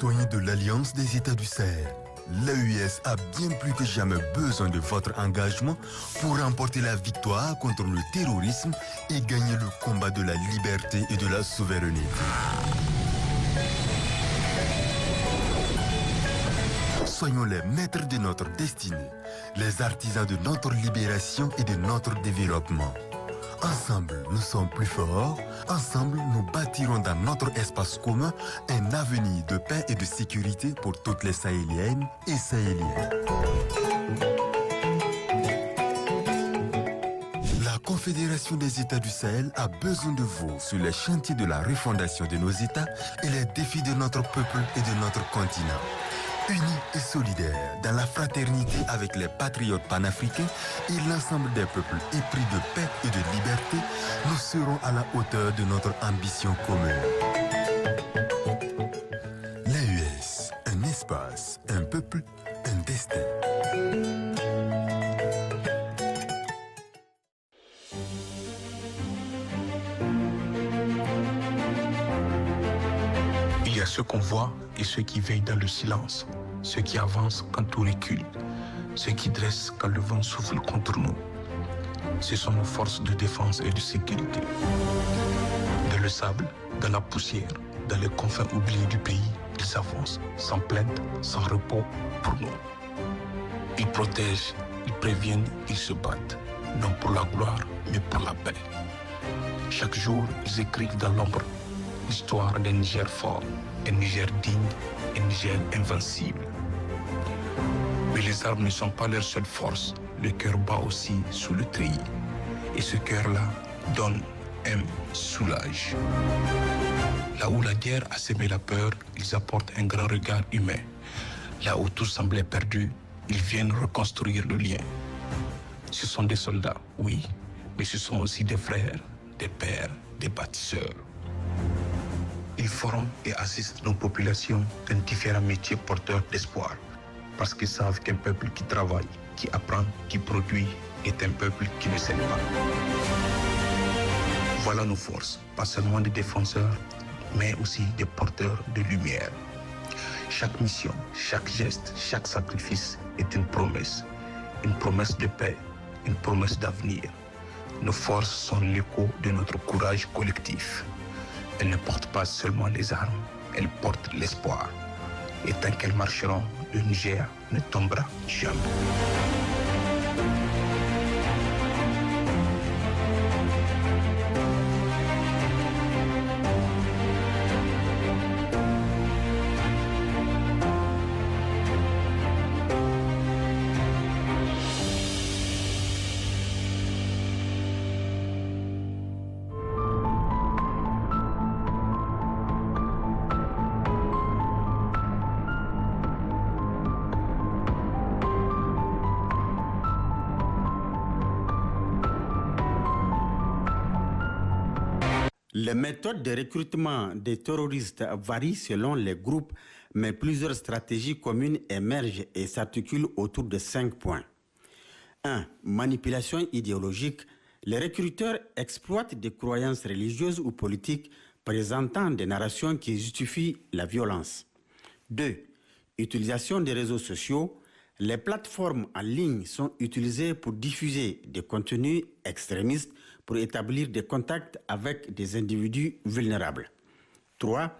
citoyens de l'Alliance des États du Sahel, l'AES a bien plus que jamais besoin de votre engagement pour remporter la victoire contre le terrorisme et gagner le combat de la liberté et de la souveraineté. Soyons les maîtres de notre destinée, les artisans de notre libération et de notre développement. Ensemble, nous sommes plus forts. Ensemble, nous bâtirons dans notre espace commun un avenir de paix et de sécurité pour toutes les Sahéliennes et Sahéliens. La Confédération des États du Sahel a besoin de vous sur les chantiers de la refondation de nos États et les défis de notre peuple et de notre continent. Unis et solidaires dans la fraternité avec les patriotes panafricains et l'ensemble des peuples épris de paix et de liberté, nous serons à la hauteur de notre ambition commune. L'AES, un espace, un peuple, un destin. Il y a ceux qu'on voit et ceux qui veillent dans le silence, ceux qui avancent quand tout recule, ceux qui dressent quand le vent souffle contre nous. Ce sont nos forces de défense et de sécurité. Dans le sable, dans la poussière, dans les confins oubliés du pays, ils avancent sans plainte, sans repos pour nous. Ils protègent, ils préviennent, ils se battent, non pour la gloire, mais pour la paix. Chaque jour, ils écrivent dans l'ombre l'histoire d'un Niger fort, un Niger digne, un Niger invincible. Mais les armes ne sont pas leur seule force. Le cœur bat aussi sous le treillis. Et ce cœur-là donne, aime, soulage. Là où la guerre a semé la peur, ils apportent un grand regard humain. Là où tout semblait perdu, ils viennent reconstruire le lien. Ce sont des soldats, oui, mais ce sont aussi des frères, des pères, des bâtisseurs. Ils forment et assistent nos populations dans différents métiers porteurs d'espoir, parce qu'ils savent qu'un peuple qui travaille, qui apprend, qui produit, est un peuple qui ne cède pas. Voilà nos forces, pas seulement des défenseurs, mais aussi des porteurs de lumière. Chaque mission, chaque geste, chaque sacrifice est une promesse de paix, une promesse d'avenir. Nos forces sont l'écho de notre courage collectif. Elles ne portent pas seulement les armes, elles portent l'espoir. Et tant qu'elles marcheront, le Niger ne tombera jamais. Les méthodes de recrutement des terroristes varient selon les groupes, mais plusieurs stratégies communes émergent et s'articulent autour de 5 points. 1. Manipulation idéologique. Les recruteurs exploitent des croyances religieuses ou politiques présentant des narrations qui justifient la violence. 2. Utilisation des réseaux sociaux. Les plateformes en ligne sont utilisées pour diffuser des contenus extrémistes pour établir des contacts avec des individus vulnérables. 3.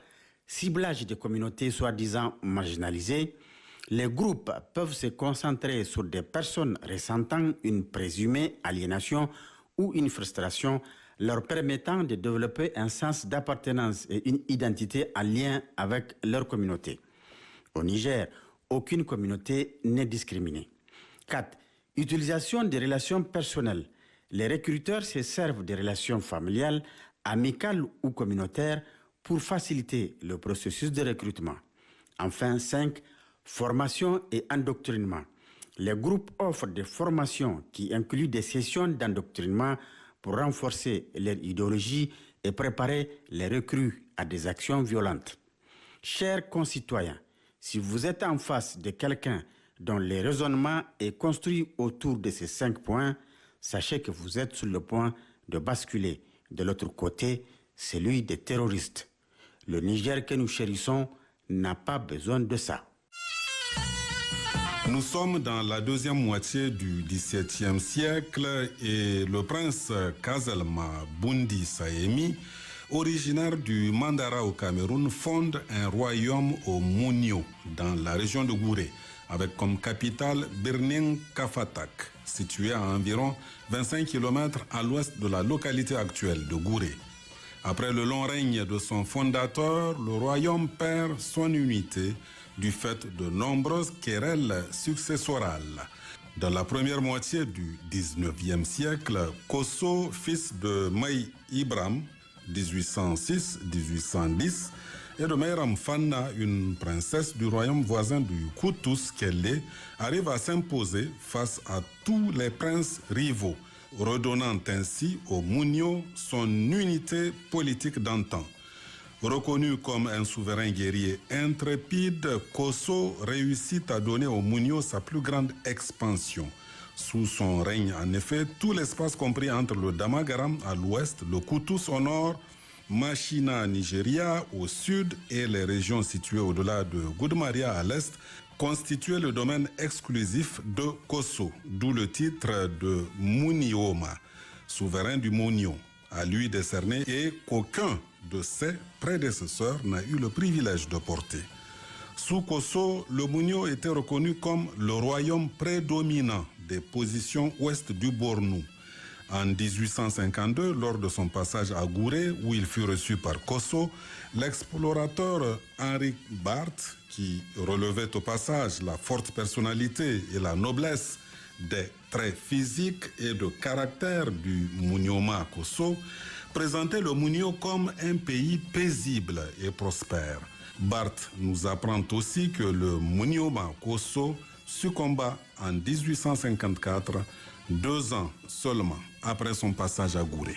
Ciblage des communautés soi-disant marginalisées. Les groupes peuvent se concentrer sur des personnes ressentant une présumée aliénation ou une frustration leur permettant de développer un sens d'appartenance et une identité en lien avec leur communauté. Au Niger, aucune communauté n'est discriminée. 4. Utilisation des relations personnelles. Les recruteurs se servent des relations familiales, amicales ou communautaires pour faciliter le processus de recrutement. Enfin, 5. Formation et endoctrinement. Les groupes offrent des formations qui incluent des sessions d'endoctrinement pour renforcer leur idéologie et préparer les recrues à des actions violentes. Chers concitoyens, si vous êtes en face de quelqu'un dont le raisonnement est construit autour de ces 5 points, sachez que vous êtes sur le point de basculer de l'autre côté, celui des terroristes. Le Niger que nous chérissons n'a pas besoin de ça. Nous sommes dans la deuxième moitié du XVIIe siècle et le prince Kazalma Bundi Sayemi, originaire du Mandara au Cameroun, fonde un royaume au Mounio, dans la région de Gouré, avec comme capitale Birning Kafatak, située à environ 25 km à l'ouest de la localité actuelle de Gouré. Après le long règne de son fondateur, le royaume perd son unité du fait de nombreuses querelles successorales. Dans la première moitié du XIXe siècle, Kosso, fils de May Ibram, 1806-1810, et de Mayram Fanna, une princesse du royaume voisin du Koutous qu'elle est, arrive à s'imposer face à tous les princes rivaux, redonnant ainsi au Mounio son unité politique d'antan. Reconnu comme un souverain guerrier intrépide, Kosso réussit à donner au Mounio sa plus grande expansion. Sous son règne, en effet, tout l'espace compris entre le Damagaram à l'ouest, le Koutous au nord, Machina, Nigeria au sud et les régions situées au-delà de Goudmaria à l'est constituaient le domaine exclusif de Kosso, d'où le titre de Munioma, souverain du Mounio, à lui décerné et qu'aucun de ses prédécesseurs n'a eu le privilège de porter. Sous Kosso, le Mounio était reconnu comme le royaume prédominant des positions ouest du Bornou. En 1852, lors de son passage à Gouré, où il fut reçu par Kosso, l'explorateur Henri Barth, qui relevait au passage la forte personnalité et la noblesse des traits physiques et de caractère du Mounioma Kosso, présentait le Mounio comme un pays paisible et prospère. Barth nous apprend aussi que le Mounioma Kosso succomba en 1854, 2 ans seulement après son passage à Gouré.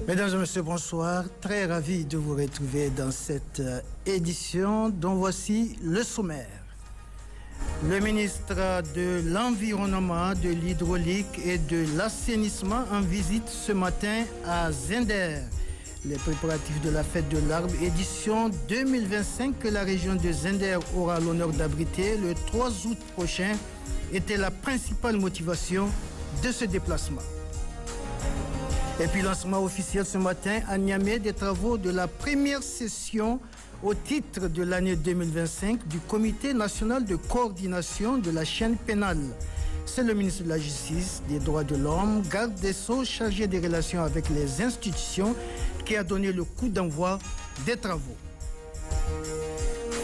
Mesdames et messieurs, bonsoir. Très ravi de vous retrouver dans cette édition dont voici le sommaire. Le ministre de l'Environnement, de l'Hydraulique et de l'Assainissement en visite ce matin à Zender. Les préparatifs de la fête de l'arbre édition 2025 que la région de Zender aura l'honneur d'abriter le 3 août prochain était la principale motivation de ce déplacement. Et puis lancement officiel ce matin à Niamey des travaux de la première session au titre de l'année 2025 du Comité national de coordination de la chaîne pénale. C'est le ministre de la Justice, des Droits de l'Homme, garde des Sceaux, chargé des relations avec les institutions, qui a donné le coup d'envoi des travaux.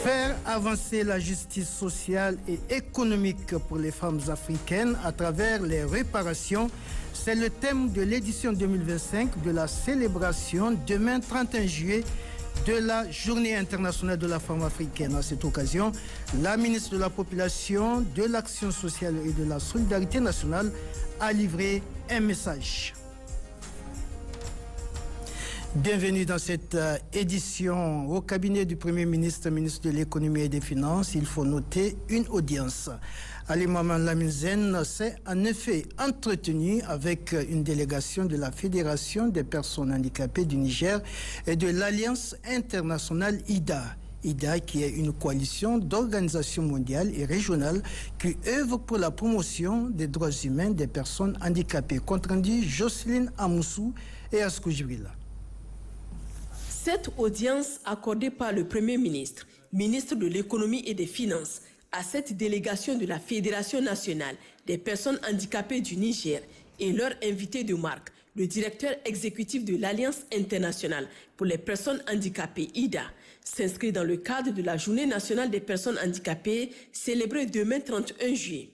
Faire avancer la justice sociale et économique pour les femmes africaines à travers les réparations, c'est le thème de l'édition 2025 de la célébration demain 31 juillet de la Journée internationale de la femme africaine. À cette occasion, la ministre de la Population, de l'Action sociale et de la Solidarité nationale a livré un message. Bienvenue dans cette édition. Au cabinet du Premier ministre, ministre de l'Économie et des Finances, il faut noter une audience. Ali Maman Lamine s'est en effet entretenu avec une délégation de la Fédération des personnes handicapées du Niger et de l'Alliance internationale IDA. IDA qui est une coalition d'organisations mondiales et régionales qui œuvre pour la promotion des droits humains des personnes handicapées. Compte rendu Jocelyne Amoussou et Askou Jibrila. Cette audience accordée par le Premier ministre, ministre de l'Économie et des Finances, à cette délégation de la Fédération nationale des personnes handicapées du Niger et leurs invités de marque le directeur exécutif de l'Alliance internationale pour les personnes handicapées, IDA, s'inscrit dans le cadre de la Journée nationale des personnes handicapées célébrée demain 31 juillet.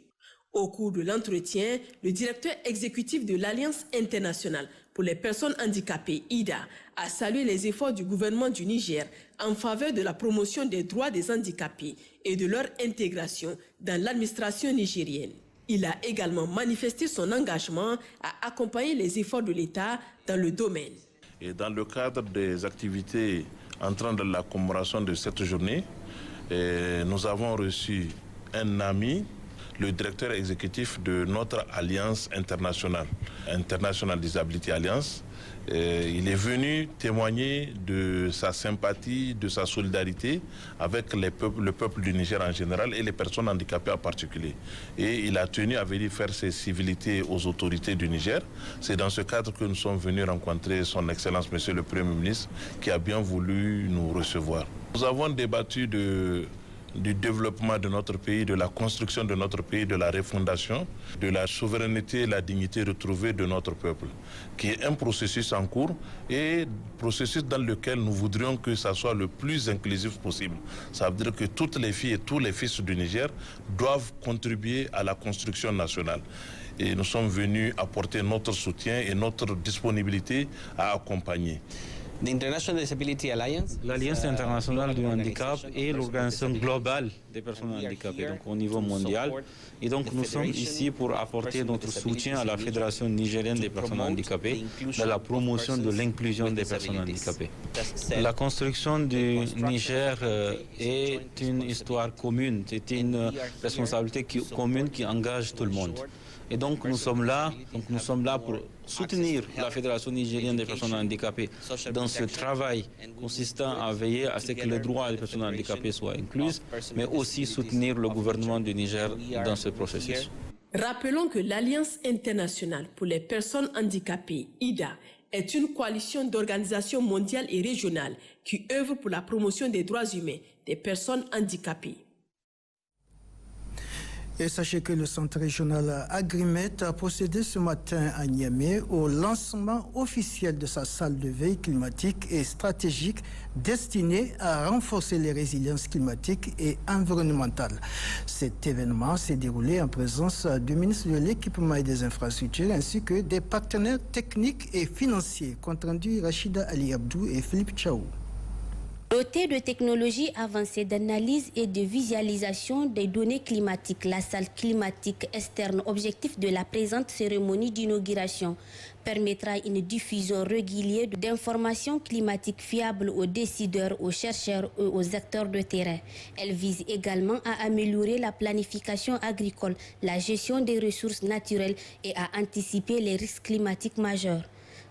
Au cours de l'entretien, le directeur exécutif de l'Alliance internationale pour les personnes handicapées, IDA, a salué les efforts du gouvernement du Niger en faveur de la promotion des droits des handicapés et de leur intégration dans l'administration nigérienne. Il a également manifesté son engagement à accompagner les efforts de l'État dans le domaine. Et dans le cadre des activités entrant dans la commémoration de cette journée, nous avons reçu un ami, le directeur exécutif de notre alliance internationale, International Disability Alliance. Il est venu témoigner de sa sympathie, de sa solidarité avec le peuple du Niger en général et les personnes handicapées en particulier. Et il a tenu à venir faire ses civilités aux autorités du Niger. C'est dans ce cadre que nous sommes venus rencontrer son Excellence, Monsieur le Premier ministre, qui a bien voulu nous recevoir. Nous avons débattu du développement de notre pays, de la construction de notre pays, de la refondation, de la souveraineté et la dignité retrouvée de notre peuple, qui est un processus en cours et processus dans lequel nous voudrions que ça soit le plus inclusif possible. Ça veut dire que toutes les filles et tous les fils du Niger doivent contribuer à la construction nationale. Et nous sommes venus apporter notre soutien et notre disponibilité à accompagner. L'Alliance internationale du handicap est l'organisation globale des personnes handicapées, donc au niveau mondial. Et donc nous sommes ici pour apporter notre soutien à la Fédération nigérienne des personnes handicapées dans la promotion de l'inclusion des personnes handicapées. La construction du Niger est une histoire commune, c'est une responsabilité commune qui engage tout le monde. Et donc nous sommes là pour soutenir la Fédération nigérienne des personnes handicapées dans ce travail consistant à veiller à ce que les droits des personnes handicapées soient inclus, mais aussi soutenir le gouvernement du Niger dans ce processus. Rappelons que l'Alliance internationale pour les personnes handicapées, IDA, est une coalition d'organisations mondiales et régionales qui œuvre pour la promotion des droits humains des personnes handicapées. Et sachez que le centre régional Agrimet a procédé ce matin à Niamey au lancement officiel de sa salle de veille climatique et stratégique destinée à renforcer les résiliences climatiques et environnementales. Cet événement s'est déroulé en présence du ministre de l'Équipement et des Infrastructures ainsi que des partenaires techniques et financiers. Compte rendu Rachida Ali Abdou et Philippe Tchaou. Dotée de technologies avancées d'analyse et de visualisation des données climatiques, la salle climatique externe, objectif de la présente cérémonie d'inauguration, permettra une diffusion régulière d'informations climatiques fiables aux décideurs, aux chercheurs et aux acteurs de terrain. Elle vise également à améliorer la planification agricole, la gestion des ressources naturelles et à anticiper les risques climatiques majeurs.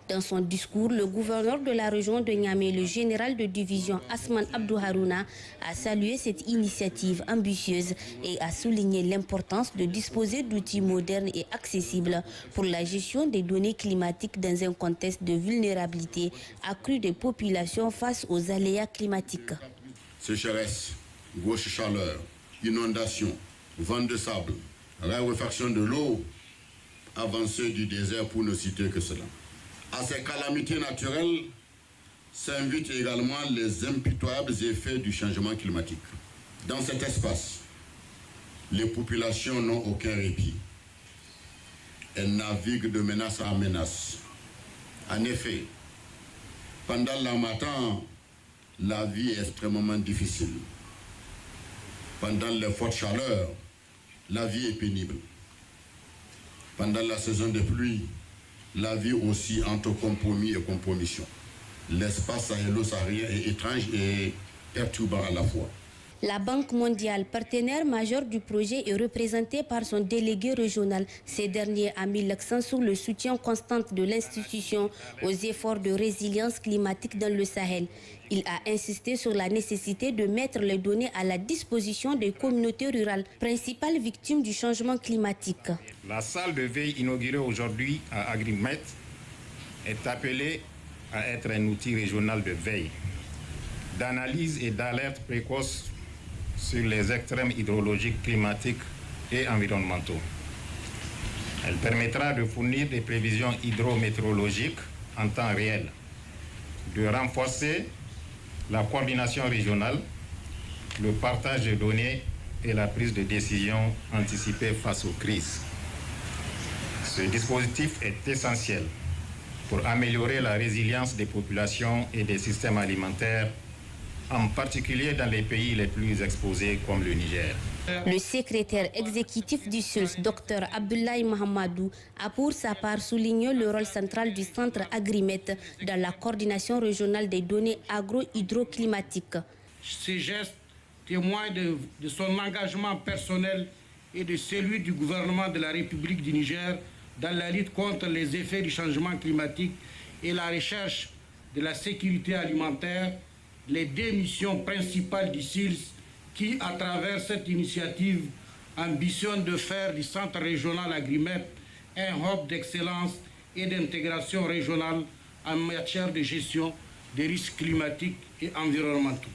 Dans son discours, le gouverneur de la région de Niamey, le général de division Asman Abdou Harouna, a salué cette initiative ambitieuse et a souligné l'importance de disposer d'outils modernes et accessibles pour la gestion des données climatiques dans un contexte de vulnérabilité accrue des populations face aux aléas climatiques. Sécheresse, grosse chaleur, inondations, vent de sable, raréfaction de l'eau, avancée du désert pour ne citer que cela. À ces calamités naturelles s'invitent également les impitoyables effets du changement climatique. Dans cet espace, les populations n'ont aucun répit. Elles naviguent de menace en menace. En effet, pendant l'harmattan, la vie est extrêmement difficile. Pendant les fortes chaleurs, la vie est pénible. Pendant la saison des pluies, la vie aussi entre compromis et compromission. L'espace sahélo-saharien est étrange et perturbant à la fois. La Banque mondiale, partenaire majeur du projet, est représentée par son délégué régional. Ces derniers a mis l'accent sur le soutien constant de l'institution aux efforts de résilience climatique dans le Sahel. Il a insisté sur la nécessité de mettre les données à la disposition des communautés rurales, principales victimes du changement climatique. La salle de veille inaugurée aujourd'hui à Agrimet est appelée à être un outil régional de veille, d'analyse et d'alerte précoce sur les extrêmes hydrologiques, climatiques et environnementaux. Elle permettra de fournir des prévisions hydrométéorologiques en temps réel, de renforcer la coordination régionale, le partage de données et la prise de décision anticipée face aux crises. Ce dispositif est essentiel pour améliorer la résilience des populations et des systèmes alimentaires, en particulier dans les pays les plus exposés comme le Niger. Le secrétaire exécutif du SULS, Dr Abdoulaye Mahamadou, a pour sa part souligné le rôle central du centre Agrimet dans la coordination régionale des données agro-hydroclimatiques. Ces gestes témoignent de son engagement personnel et de celui du gouvernement de la République du Niger dans la lutte contre les effets du changement climatique et la recherche de la sécurité alimentaire, les deux missions principales du SILS qui, à travers cette initiative, ambitionne de faire du centre régional Agrimet un hub d'excellence et d'intégration régionale en matière de gestion des risques climatiques et environnementaux.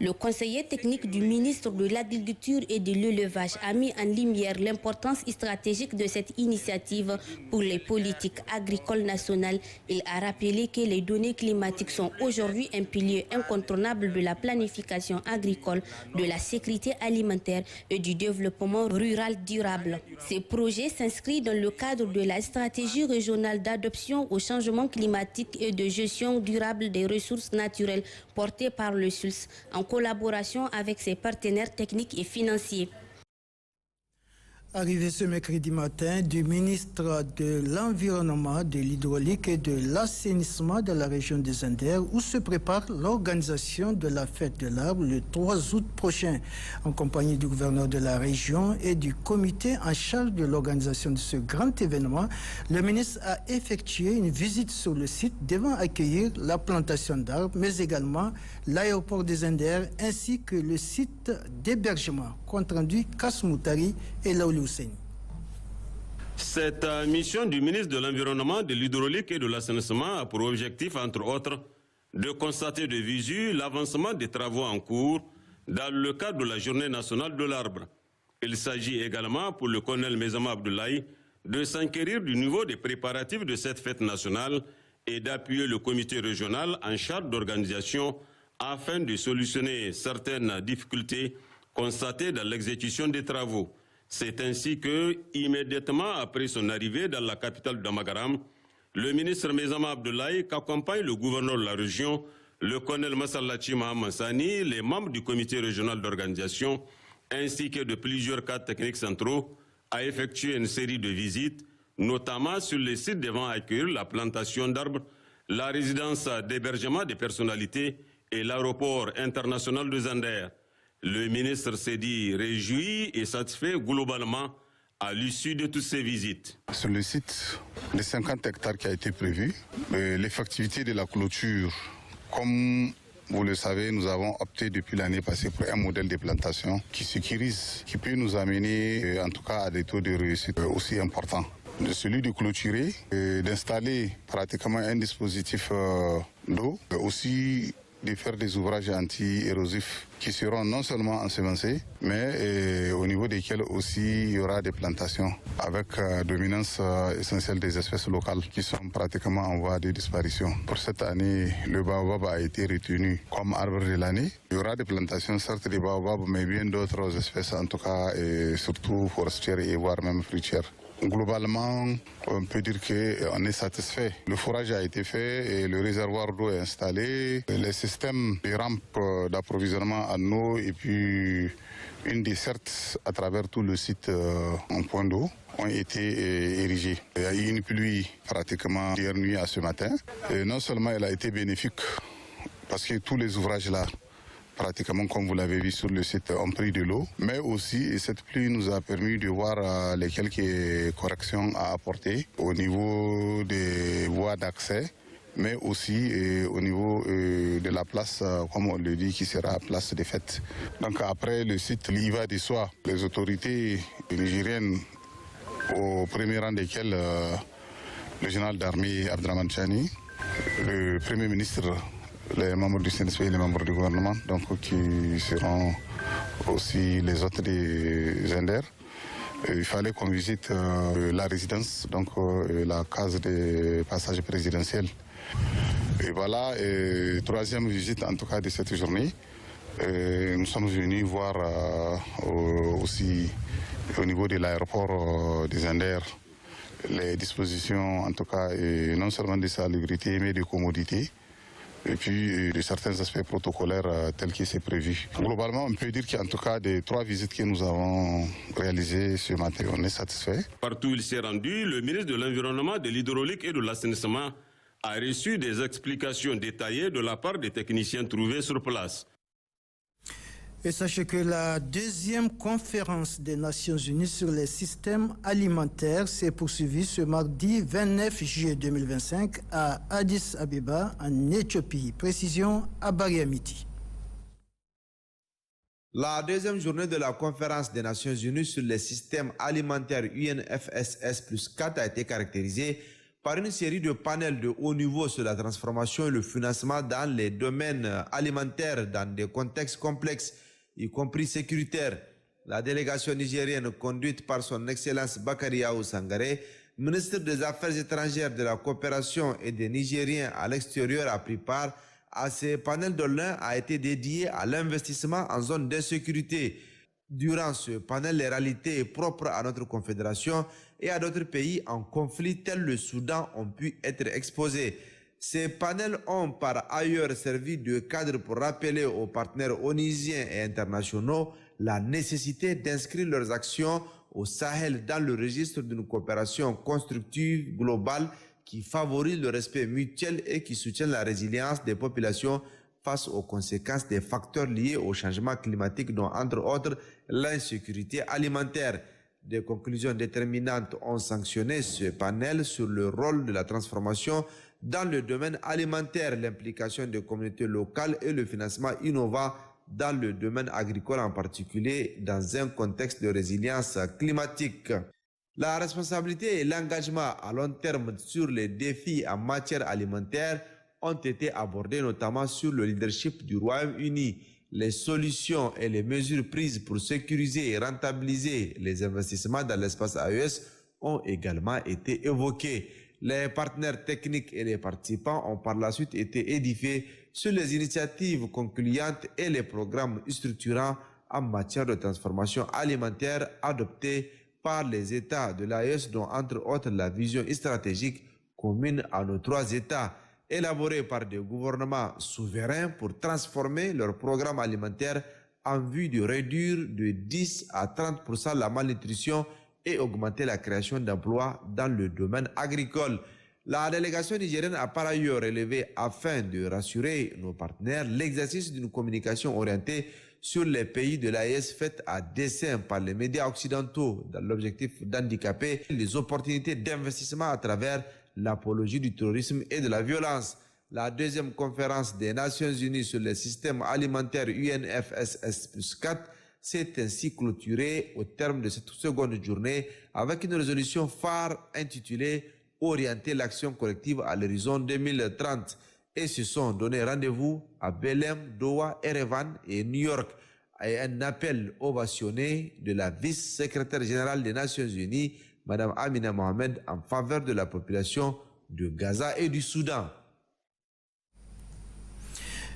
Le conseiller technique du ministre de l'Agriculture et de l'Élevage a mis en lumière l'importance stratégique de cette initiative pour les politiques agricoles nationales. Il a rappelé que les données climatiques sont aujourd'hui un pilier incontournable de la planification agricole, de la sécurité alimentaire et du développement rural durable. Ces projets s'inscrivent dans le cadre de la stratégie régionale d'adoption au changement climatique et de gestion durable des ressources naturelles portée par le SULS en collaboration avec ses partenaires techniques et financiers. Arrivé ce mercredi matin du ministre de l'Environnement, de l'Hydraulique et de l'Assainissement de la région des Anders, où se prépare l'organisation de la fête de l'arbre le 3 août prochain, en compagnie du gouverneur de la région et du comité en charge de l'organisation de ce grand événement. Le ministre a effectué une visite sur le site devant accueillir la plantation d'arbres, mais également l'aéroport des Anders ainsi que le site d'hébergement. Compte rendu Kasmoutari et Laouli Hussein. Cette mission du ministre de l'Environnement, de l'Hydraulique et de l'Assainissement a pour objectif, entre autres, de constater de visu l'avancement des travaux en cours dans le cadre de la Journée nationale de l'arbre. Il s'agit également, pour le colonel Mezama Abdoulaye, de s'enquérir du niveau des préparatifs de cette fête nationale et d'appuyer le comité régional en charge d'organisation afin de solutionner certaines difficultés constatées dans l'exécution des travaux. C'est ainsi que, immédiatement après son arrivée dans la capitale d'Amagaram, le ministre Mezama Abdoulaye, qu'accompagne le gouverneur de la région, le colonel Massallachi Mahaman Sani, les membres du comité régional d'organisation, ainsi que de plusieurs cadres techniques centraux, a effectué une série de visites, notamment sur les sites devant accueillir la plantation d'arbres, la résidence d'hébergement des personnalités et l'aéroport international de Zander. Le ministre s'est dit réjoui et satisfait globalement à l'issue de toutes ces visites. Sur le site, les 50 hectares qui a été prévu, l'effectivité de la clôture, comme vous le savez, nous avons opté depuis l'année passée pour un modèle de plantation qui sécurise, qui peut nous amener en tout cas à des taux de réussite aussi importants. Celui de clôturer, d'installer pratiquement un dispositif d'eau, aussi de faire des ouvrages anti-érosifs qui seront non seulement ensemencés, mais au niveau desquels aussi il y aura des plantations avec dominance essentielle des espèces locales qui sont pratiquement en voie de disparition. Pour cette année, le baobab a été retenu comme arbre de l'année. Il y aura des plantations, certes des baobabs, mais bien d'autres espèces, en tout cas, et surtout forestières et voire même fruitières. Globalement, on peut dire qu'on est satisfait. Le forage a été fait et le réservoir d'eau est installé. Les systèmes, les rampes d'approvisionnement en eau et puis une desserte à travers tout le site en point d'eau ont été érigés. Il y a eu une pluie pratiquement d'hier nuit à ce matin. Et non seulement elle a été bénéfique parce que tous les ouvrages là, pratiquement comme vous l'avez vu sur le site, ont pris de l'eau, mais aussi cette pluie nous a permis de voir les quelques corrections à apporter au niveau des voies d'accès, mais aussi au niveau de la place, comme on le dit, qui sera place des fêtes. Donc après le site, il va de soi, les autorités nigériennes, au premier rang desquelles le général d'armée Abdraman Chani, le premier ministre, les membres du CNSP et les membres du gouvernement, donc qui seront aussi les autres des Zender, Il fallait qu'on visite la résidence, donc la case de passage présidentiel. Et voilà, troisième visite en tout cas de cette journée. Nous sommes venus voir aussi au niveau de l'aéroport des Anders les dispositions en tout cas non seulement de salubrité mais de commodité. Et puis de certains aspects protocolaires tels que c'est prévu. Globalement, on peut dire qu'en tout cas, des 3 visites que nous avons réalisées ce matin, on est satisfait. Partout où il s'est rendu, le ministre de l'Environnement, de l'Hydraulique et de l'Assainissement a reçu des explications détaillées de la part des techniciens trouvés sur place. Et sachez que la deuxième conférence des Nations Unies sur les systèmes alimentaires s'est poursuivie ce mardi 29 juillet 2025 à Addis Abeba, en Éthiopie. Précision à Bariamiti. La deuxième journée de la conférence des Nations Unies sur les systèmes alimentaires UNFSS+4 a été caractérisée par une série de panels de haut niveau sur la transformation et le financement dans les domaines alimentaires dans des contextes complexes, y compris sécuritaires. La délégation nigérienne conduite par son Excellence Bakary Yahou Sangaré, ministre des Affaires étrangères, de la coopération et des Nigériens à l'extérieur, a pris part à ces panels dont l'un a été dédié à l'investissement en zone d'insécurité. Durant ce panel, les réalités propres à notre confédération et à d'autres pays en conflit tels le Soudan ont pu être exposés. Ces panels ont par ailleurs servi de cadre pour rappeler aux partenaires onisiens et internationaux la nécessité d'inscrire leurs actions au Sahel dans le registre d'une coopération constructive globale qui favorise le respect mutuel et qui soutient la résilience des populations face aux conséquences des facteurs liés au changement climatique, dont entre autres l'insécurité alimentaire. Des conclusions déterminantes ont sanctionné ce panel sur le rôle de la transformation dans le domaine alimentaire, l'implication des communautés locales et le financement innovant dans le domaine agricole, en particulier dans un contexte de résilience climatique. La responsabilité et l'engagement à long terme sur les défis en matière alimentaire ont été abordés, notamment sur le leadership du Royaume-Uni. Les solutions et les mesures prises pour sécuriser et rentabiliser les investissements dans l'espace AES ont également été évoqués. Les partenaires techniques et les participants ont par la suite été édifiés sur les initiatives concluantes et les programmes structurants en matière de transformation alimentaire adoptés par les États de l'AES, dont entre autres la vision stratégique commune à nos 3 États, élaborée par des gouvernements souverains pour transformer leur programme alimentaire en vue de réduire de 10 à 30% la malnutrition et augmenter la création d'emplois dans le domaine agricole. La délégation nigérienne a par ailleurs relevé, afin de rassurer nos partenaires, l'exercice d'une communication orientée sur les pays de l'AES faite à dessein par les médias occidentaux dans l'objectif d'handicaper les opportunités d'investissement à travers l'apologie du terrorisme et de la violence. La deuxième conférence des Nations Unies sur les systèmes alimentaires UNFSS+4 s'est ainsi clôturée au terme de cette seconde journée avec une résolution phare intitulée « Orienter l'action collective à l'horizon 2030 ». Et se sont donné rendez-vous à Belém, Doha, Erevan et New York, et un appel ovationné de la vice-secrétaire générale des Nations Unies, Mme Amina Mohamed, en faveur de la population de Gaza et du Soudan.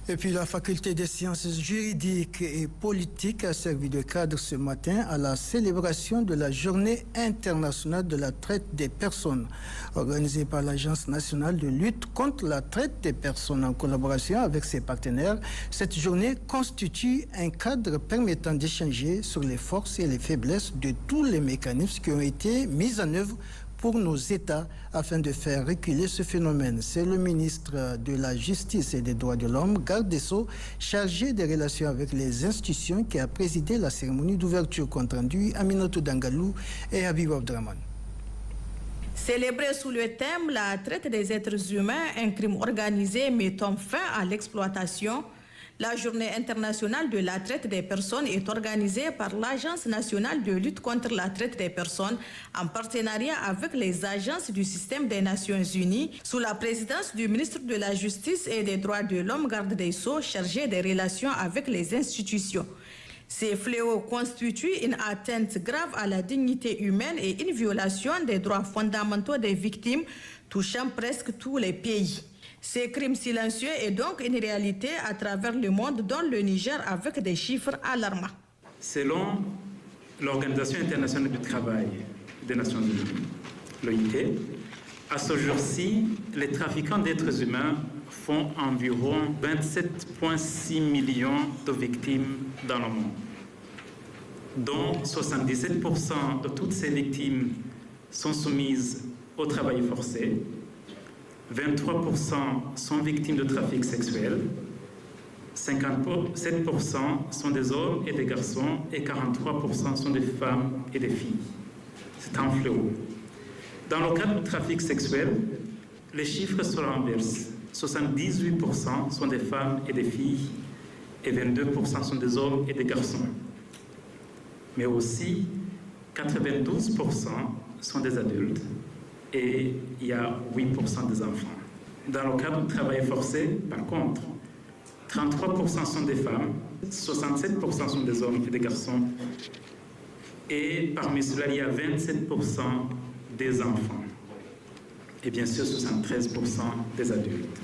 Et puis la faculté des sciences juridiques et politiques a servi de cadre ce matin à la célébration de la journée internationale de la traite des personnes, organisée par l'Agence nationale de lutte contre la traite des personnes en collaboration avec ses partenaires. Cette journée constitue un cadre permettant d'échanger sur les forces et les faiblesses de tous les mécanismes qui ont été mis en œuvre pour nos États afin de faire reculer ce phénomène. C'est le ministre de la Justice et des Droits de l'Homme, garde des Sceaux, chargé des relations avec les institutions, qui a présidé la cérémonie d'ouverture compte rendu Aminatou Dangalou et Habib Abdraman. Célébré sous le thème « La traite des êtres humains, un crime organisé mettant fin à l'exploitation », la journée internationale de la traite des personnes est organisée par l'Agence nationale de lutte contre la traite des personnes en partenariat avec les agences du système des Nations Unies sous la présidence du ministre de la Justice et des Droits de l'Homme, garde des Sceaux, chargé des relations avec les institutions. Ces fléaux constituent une atteinte grave à la dignité humaine et une violation des droits fondamentaux des victimes touchant presque tous les pays. Ces crimes silencieux est donc une réalité à travers le monde, dont le Niger avec des chiffres alarmants. Selon l'Organisation internationale du travail des Nations Unies, l'OIT, à ce jour-ci, les trafiquants d'êtres humains font environ 27,6 millions de victimes dans le monde, dont 77% de toutes ces victimes sont soumises au travail forcé, 23% sont victimes de trafic sexuel, 57% sont des hommes et des garçons et 43% sont des femmes et des filles. C'est un fléau. Dans le cadre du trafic sexuel, les chiffres se renversent. 78% sont des femmes et des filles et 22% sont des hommes et des garçons. Mais aussi 92% sont des adultes et il y a 8% des enfants. Dans le cadre du travail forcé, par contre, 33% sont des femmes, 67% sont des hommes et des garçons et parmi ceux-là, il y a 27% des enfants et bien sûr 73% des adultes.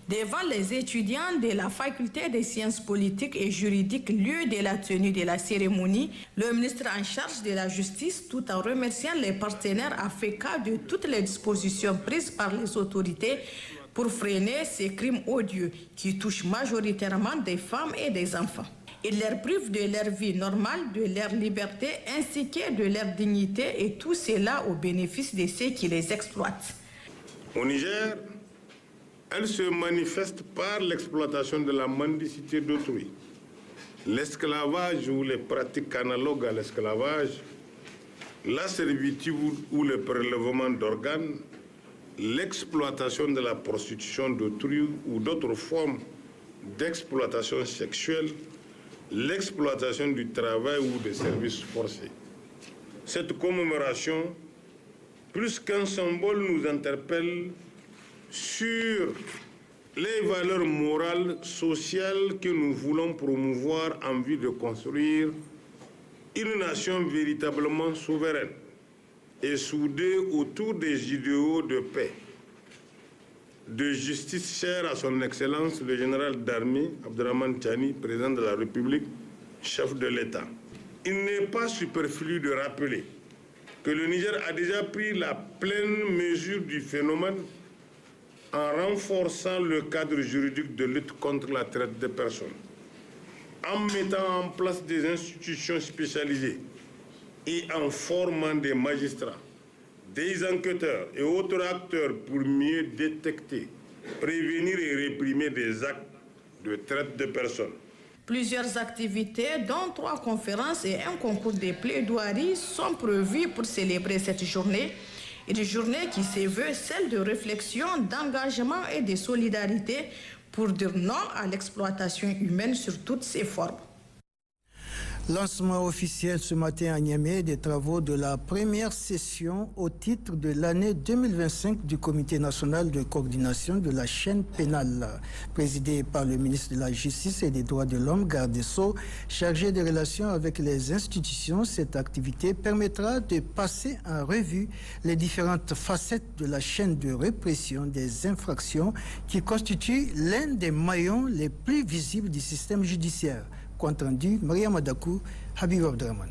Devant les étudiants de la faculté des sciences politiques et juridiques, lieu de la tenue de la cérémonie, le ministre en charge de la justice, tout en remerciant les partenaires, a fait cas de toutes les dispositions prises par les autorités pour freiner ces crimes odieux qui touchent majoritairement des femmes et des enfants. Ils leur privent de leur vie normale, de leur liberté ainsi que de leur dignité et tout cela au bénéfice de ceux qui les exploitent. Au Niger, elle se manifeste par l'exploitation de la mendicité d'autrui, l'esclavage ou les pratiques analogues à l'esclavage, la servitude ou le prélèvement d'organes, l'exploitation de la prostitution d'autrui ou d'autres formes d'exploitation sexuelle, l'exploitation du travail ou des services forcés. Cette commémoration, plus qu'un symbole, nous interpelle sur les valeurs morales, sociales que nous voulons promouvoir en vue de construire une nation véritablement souveraine et soudée autour des idéaux de paix, de justice chère à son Excellence le général d'armée Abderrahmane Tchani, président de la République, chef de l'État. Il n'est pas superflu de rappeler que le Niger a déjà pris la pleine mesure du phénomène en renforçant le cadre juridique de lutte contre la traite des personnes, en mettant en place des institutions spécialisées et en formant des magistrats, des enquêteurs et autres acteurs pour mieux détecter, prévenir et réprimer des actes de traite de personnes. Plusieurs activités, dont 3 conférences et un concours de plaidoirie, sont prévues pour célébrer cette journée. Une journée qui se veut celle de réflexion, d'engagement et de solidarité pour dire non à l'exploitation humaine sur toutes ses formes. Lancement officiel ce matin à Niamey des travaux de la première session au titre de l'année 2025 du Comité national de coordination de la chaîne pénale, présidé par le ministre de la Justice et des Droits de l'Homme, garde des Sceaux, chargé des relations avec les institutions. Cette activité permettra de passer en revue les différentes facettes de la chaîne de répression des infractions qui constitue l'un des maillons les plus visibles du système judiciaire. Entendu, Mariam Adakou, Habib Abdraman.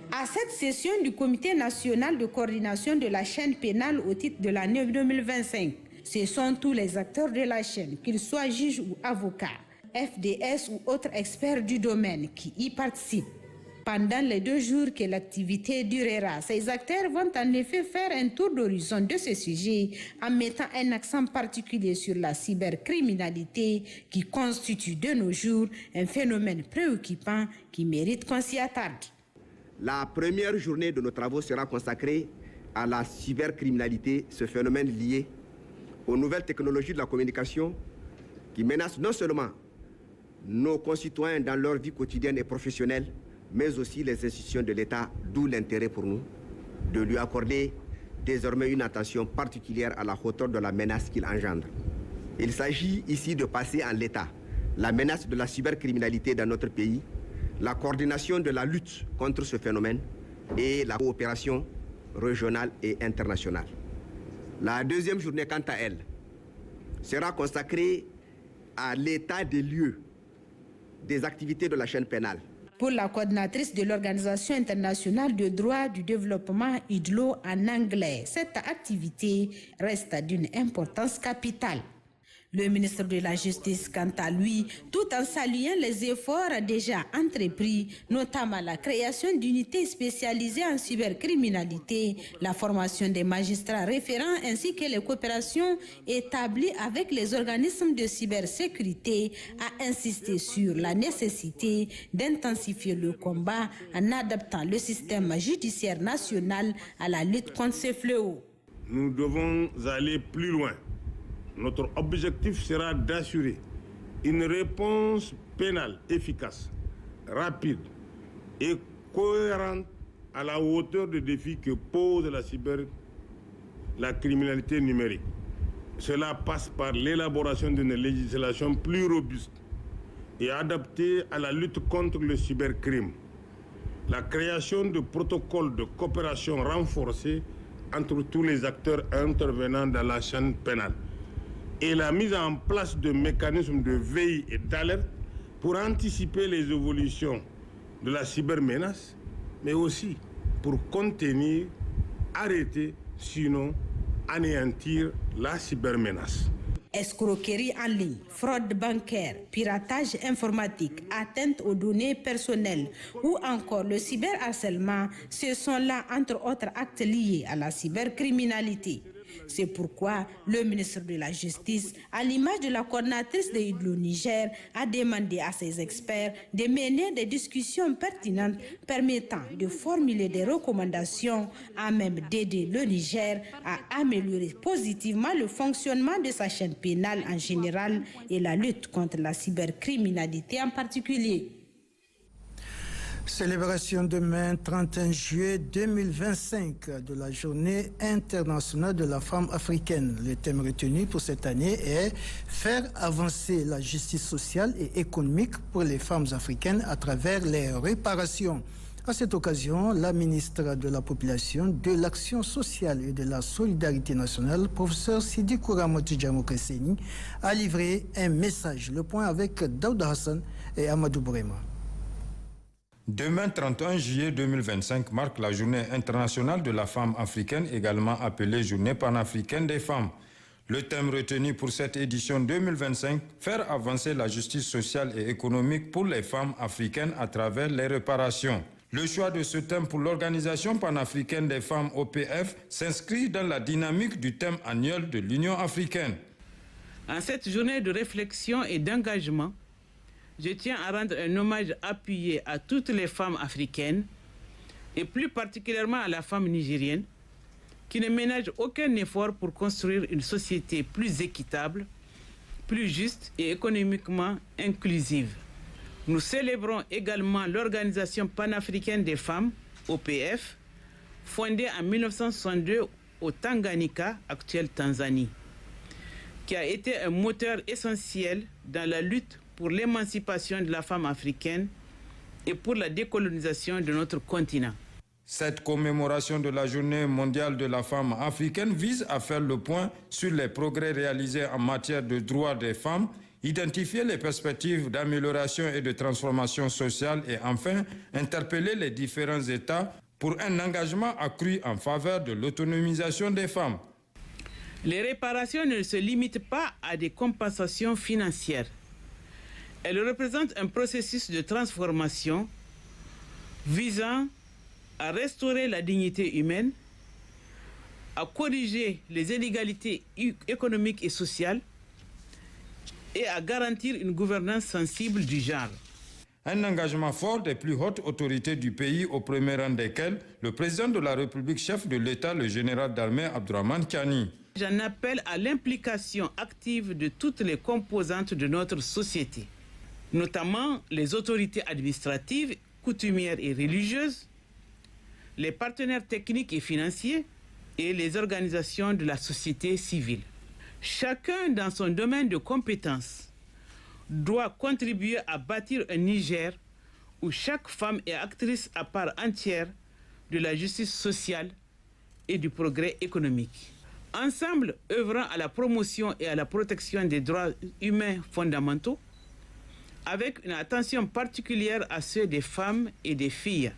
À cette session du Comité national de coordination de la chaîne pénale au titre de l'année 2025, ce sont tous les acteurs de la chaîne, qu'ils soient juges ou avocats, FDS ou autres experts du domaine qui y participent. Pendant les 2 jours que l'activité durera, ces acteurs vont en effet faire un tour d'horizon de ce sujet en mettant un accent particulier sur la cybercriminalité qui constitue de nos jours un phénomène préoccupant qui mérite qu'on s'y attarde. La première journée de nos travaux sera consacrée à la cybercriminalité, ce phénomène lié aux nouvelles technologies de la communication qui menacent non seulement nos concitoyens dans leur vie quotidienne et professionnelle, mais aussi les institutions de l'État, d'où l'intérêt pour nous de lui accorder désormais une attention particulière à la hauteur de la menace qu'il engendre. Il s'agit ici de passer en l'état la menace de la cybercriminalité dans notre pays, la coordination de la lutte contre ce phénomène et la coopération régionale et internationale. La deuxième journée, quant à elle, sera consacrée à l'état des lieux des activités de la chaîne pénale. Pour la coordinatrice de l'Organisation internationale de droit du développement IDLO en anglais, cette activité reste d'une importance capitale. Le ministre de la Justice, quant à lui, tout en saluant les efforts déjà entrepris, notamment la création d'unités spécialisées en cybercriminalité, la formation des magistrats référents ainsi que les coopérations établies avec les organismes de cybersécurité, a insisté sur la nécessité d'intensifier le combat en adaptant le système judiciaire national à la lutte contre ces fléaux. Nous devons aller plus loin. Notre objectif sera d'assurer une réponse pénale efficace, rapide et cohérente à la hauteur des défis que pose la criminalité numérique. Cela passe par l'élaboration d'une législation plus robuste et adaptée à la lutte contre le cybercrime, la création de protocoles de coopération renforcés entre tous les acteurs intervenant dans la chaîne pénale, et la mise en place de mécanismes de veille et d'alerte pour anticiper les évolutions de la cybermenace, mais aussi pour contenir, arrêter, sinon anéantir la cybermenace. Escroquerie en ligne, fraude bancaire, piratage informatique, atteinte aux données personnelles ou encore le cyberharcèlement, ce sont là entre autres actes liés à la cybercriminalité. C'est pourquoi le ministre de la Justice, à l'image de la coordinatrice de IDLO Niger, a demandé à ses experts de mener des discussions pertinentes permettant de formuler des recommandations à même d'aider le Niger à améliorer positivement le fonctionnement de sa chaîne pénale en général et la lutte contre la cybercriminalité en particulier. Célébration demain, 31 juillet 2025, de la Journée internationale de la femme africaine. Le thème retenu pour cette année est « Faire avancer la justice sociale et économique pour les femmes africaines à travers les réparations ». À cette occasion, la ministre de la Population, de l'Action sociale et de la Solidarité nationale, professeur Sidi Kouramoti Djamokesseni, a livré un message. Le point avec Daouda Hassan et Amadou Bourema. Demain, 31 juillet 2025, marque la Journée internationale de la femme africaine, également appelée Journée panafricaine des femmes. Le thème retenu pour cette édition 2025, faire avancer la justice sociale et économique pour les femmes africaines à travers les réparations. Le choix de ce thème pour l'Organisation panafricaine des femmes OPF s'inscrit dans la dynamique du thème annuel de l'Union africaine. En cette journée de réflexion et d'engagement, je tiens à rendre un hommage appuyé à toutes les femmes africaines et plus particulièrement à la femme nigérienne qui ne ménage aucun effort pour construire une société plus équitable, plus juste et économiquement inclusive. Nous célébrons également l'Organisation panafricaine des femmes, OPF, fondée en 1962 au Tanganyika, actuelle Tanzanie, qui a été un moteur essentiel dans la lutte pour l'émancipation de la femme africaine et pour la décolonisation de notre continent. Cette commémoration de la Journée mondiale de la femme africaine vise à faire le point sur les progrès réalisés en matière de droits des femmes, identifier les perspectives d'amélioration et de transformation sociale et enfin interpeller les différents États pour un engagement accru en faveur de l'autonomisation des femmes. Les réparations ne se limitent pas à des compensations financières. Elles représentent un processus de transformation visant à restaurer la dignité humaine, à corriger les inégalités économiques et sociales et à garantir une gouvernance sensible du genre. Un engagement fort des plus hautes autorités du pays, au premier rang desquelles le président de la République, chef de l'État, le général d'armée Abdourahmane Tiani. J'en appelle à l'implication active de toutes les composantes de notre société, notamment les autorités administratives, coutumières et religieuses, les partenaires techniques et financiers et les organisations de la société civile. Chacun dans son domaine de compétences doit contribuer à bâtir un Niger où chaque femme est actrice à part entière de la justice sociale et du progrès économique. Ensemble, œuvrant à la promotion et à la protection des droits humains fondamentaux, avec une attention particulière à ceux des femmes et des filles.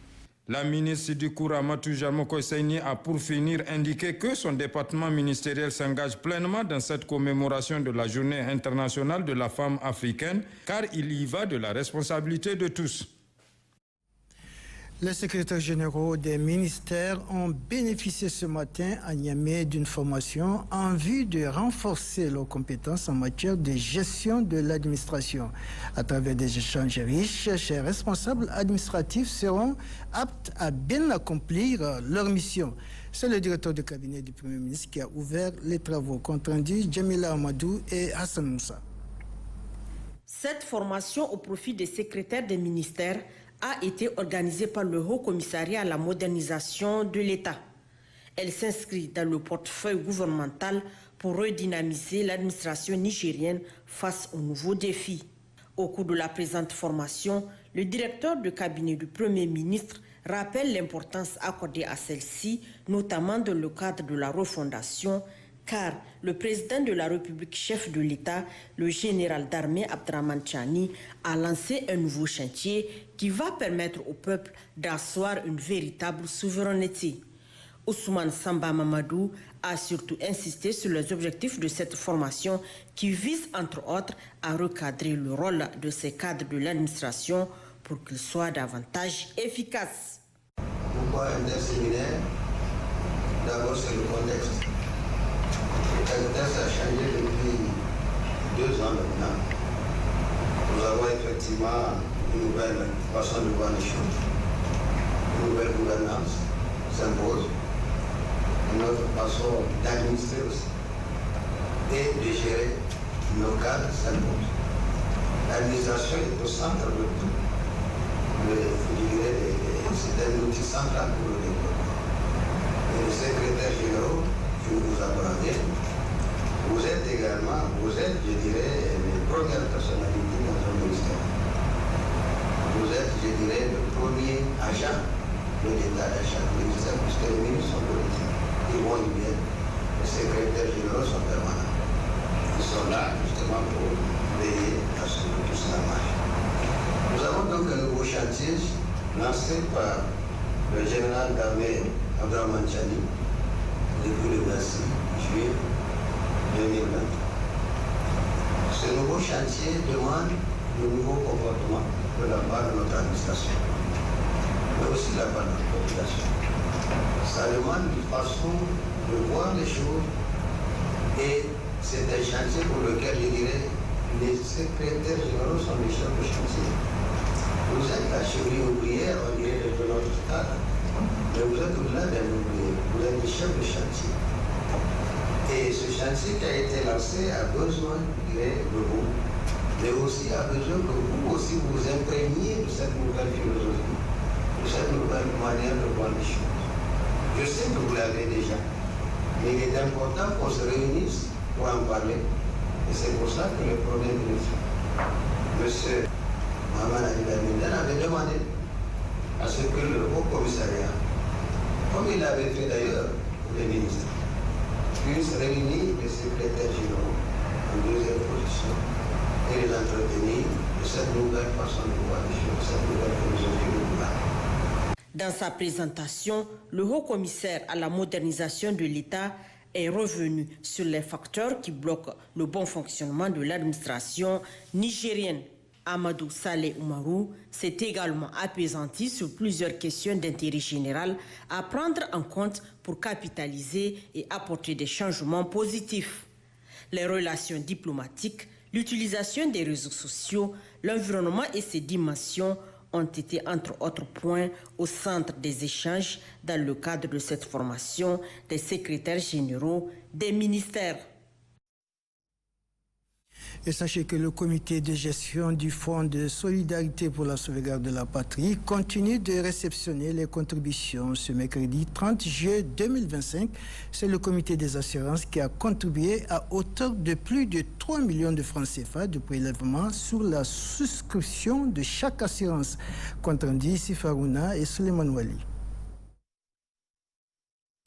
La ministre du Kouramatou Jamoko Seyni a pour finir indiqué que son département ministériel s'engage pleinement dans cette commémoration de la Journée internationale de la femme africaine, car il y va de la responsabilité de tous. Les secrétaires généraux des ministères ont bénéficié ce matin à Niamey d'une formation en vue de renforcer leurs compétences en matière de gestion de l'administration. À travers des échanges riches, ces responsables administratifs seront aptes à bien accomplir leur mission. C'est le directeur de cabinet du Premier ministre qui a ouvert les travaux. Compte rendu, Djamila Amadou et Hassan Moussa. Cette formation au profit des secrétaires des ministères a été organisée par le Haut Commissariat à la modernisation de l'État. Elle s'inscrit dans le portefeuille gouvernemental pour redynamiser l'administration nigérienne face aux nouveaux défis. Au cours de la présente formation, le directeur de cabinet du Premier ministre rappelle l'importance accordée à celle-ci, notamment dans le cadre de la refondation, car le président de la République, chef de l'État, le général d'armée Abdraman Chani, a lancé un nouveau chantier qui va permettre au peuple d'asseoir une véritable souveraineté. Ousmane Samba Mamadou a surtout insisté sur les objectifs de cette formation qui vise entre autres à recadrer le rôle de ces cadres de l'administration pour qu'ils soient davantage efficaces. Pourquoi un séminaire? D'abord, c'est le contexte. Le contexte a changé depuis 2 ans maintenant. Nous avons effectivement une nouvelle façon de voir les choses. Une nouvelle gouvernance s'impose. Une autre façon d'administrer aussi. Et de gérer nos cadres s'impose. L'administration est au centre de tout. C'est un outil central pour le développement. Et les secrétaires généraux, je vous apprends bien, vous êtes, je dirais, les premières personnalités dans un ministère. Vous êtes, je dirais, le premier agent de l'État à chaque ministère, puisque les ministres sont politiques. Ils vont, ils viennent. Les secrétaires généraux sont permanents. Ils sont là, justement, pour veiller à ce que tout cela marche. Nous avons donc un nouveau chantier lancé par le général d'armée Abdraman Chani depuis le 26 juillet 2020. Ce nouveau chantier demande de nouveaux comportements de la part de notre administration, mais aussi de la part de notre population. Ça demande une façon de voir les choses et c'est un chantier pour lequel je dirais les secrétaires généraux sont les chefs de chantier. Vous êtes la cheville ouvrière, on dirait, de notre stade, mais vous êtes au-delà d'un ouvrier, vous êtes le chef de chantier. Et ce chantier qui a été lancé a besoin, je dirais, de vous, mais aussi a besoin que vous aussi vous imprégniez de cette nouvelle philosophie, de cette nouvelle manière de voir les choses. Je sais que vous l'avez déjà, mais il est important qu'on se réunisse pour en parler. Et c'est pour ça que le Premier ministre, M. Mohamed Ali Lamine avait demandé à ce que le Haut Commissariat, comme il l'avait fait d'ailleurs pour les ministres, puisse réunir les secrétaires généraux en 2e position et les entretenir de cette nouvelle façon de voir les choses, cette nouvelle philosophie de gouvernement. Dans sa présentation, le Haut Commissaire à la modernisation de l'État est revenu sur les facteurs qui bloquent le bon fonctionnement de l'administration nigérienne. Amadou Saleh Oumarou s'est également apaisanti sur plusieurs questions d'intérêt général à prendre en compte pour capitaliser et apporter des changements positifs. Les relations diplomatiques, l'utilisation des réseaux sociaux, l'environnement et ses dimensions ont été entre autres points au centre des échanges dans le cadre de cette formation des secrétaires généraux des ministères. Et sachez que le comité de gestion du Fonds de solidarité pour la sauvegarde de la patrie continue de réceptionner les contributions ce mercredi 30 juillet 2025. C'est le comité des assurances qui a contribué à hauteur de plus de 3 millions de francs CFA de prélèvement sur la souscription de chaque assurance. Compte rendu Sifarouna et Suleiman Wali.